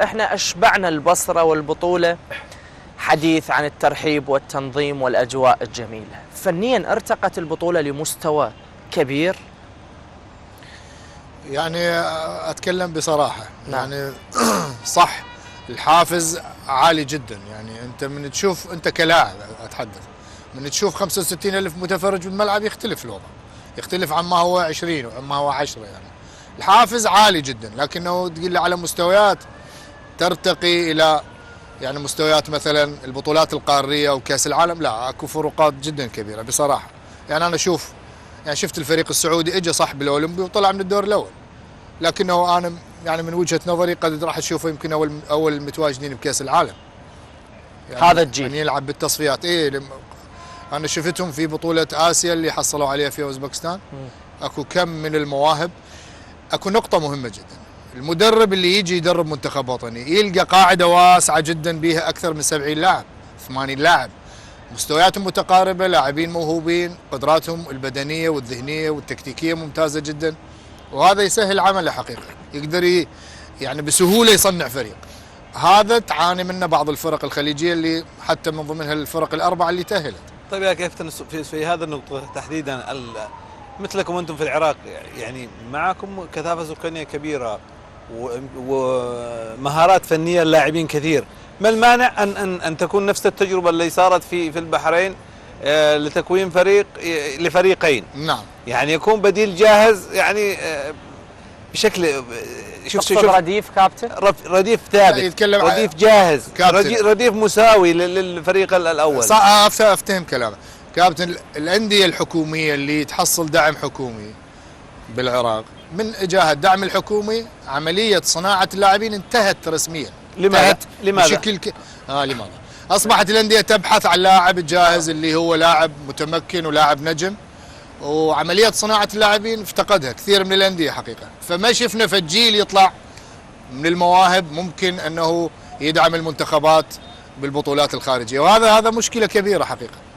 احنا اشبعنا البصرة والبطولة حديث عن الترحيب والتنظيم والأجواء الجميلة. فنيا ارتقت البطولة لمستوى كبير. يعني أتكلم بصراحة. نعم. يعني صح، الحافز عالي جدا. يعني أنت من تشوف، أنت كلاعب أتحدث، من تشوف 65,000 متفرج بالملعب يختلف الوضع، يختلف عن ما هو 20 وعن ما هو 10. يعني الحافز عالي جدا، لكنه تقول لي على مستويات ترتقي إلى يعني مستويات مثلا البطولات القارية وكأس العالم، لا، اكو فروقات جدا كبيرة بصراحة. يعني أنا أشوف، يعني شفت الفريق السعودي اجى صح بالأولمبي وطلع من الدور الأول، لكنه أنا يعني من وجهة نظري قد راح تشوفه يمكن أول المتواجدين بكأس العالم. يعني هذا الجيل يعني يلعب بالتصفيات. أنا شفتهم في بطولة آسيا اللي حصلوا عليها في أوزبكستان. اكو كم من المواهب. اكو نقطة مهمة جدا، المدرب اللي يجي يدرب منتخب وطني يلقى قاعدة واسعة جدا بها أكثر من 70 لاعب 80 لاعب، مستوياتهم متقاربة، لاعبين موهوبين، قدراتهم البدنية والذهنية والتكتيكية ممتازة جدا، وهذا يسهل عمله حقيقة. يقدر يعني بسهولة يصنع فريق. هذا تعاني منه بعض الفرق الخليجية اللي حتى من ضمنها الفرق الأربعة اللي تأهلت. طيب يا كيف في هذا النقطة تحديدا، مثلكم أنتم في العراق يعني معكم كثافة سكانية كبيرة ومهارات فنية اللاعبين كثير، ما المانع أن تكون نفس التجربة اللي صارت في البحرين لتكوين فريق لفريقين؟ نعم. يعني يكون بديل جاهز، يعني بشكل شوف رديف كابتن، رديف ثابت، رديف جاهز، رديف مساوي للفريق الأول. أفتهم كلامه كابتن. الأندية الحكومية اللي تحصل دعم حكومي بالعراق، من إجاها الدعم الحكومي عملية صناعة اللاعبين انتهت رسميا. لماذا؟ لماذا؟ أصبحت الأندية تبحث عن لاعب جاهز اللي هو لاعب متمكن ولاعب نجم، وعملية صناعة اللاعبين افتقدها كثير من الأندية حقيقة. فما شفنا فجيل يطلع من المواهب ممكن أنه يدعم المنتخبات بالبطولات الخارجية، وهذا مشكلة كبيرة حقيقة.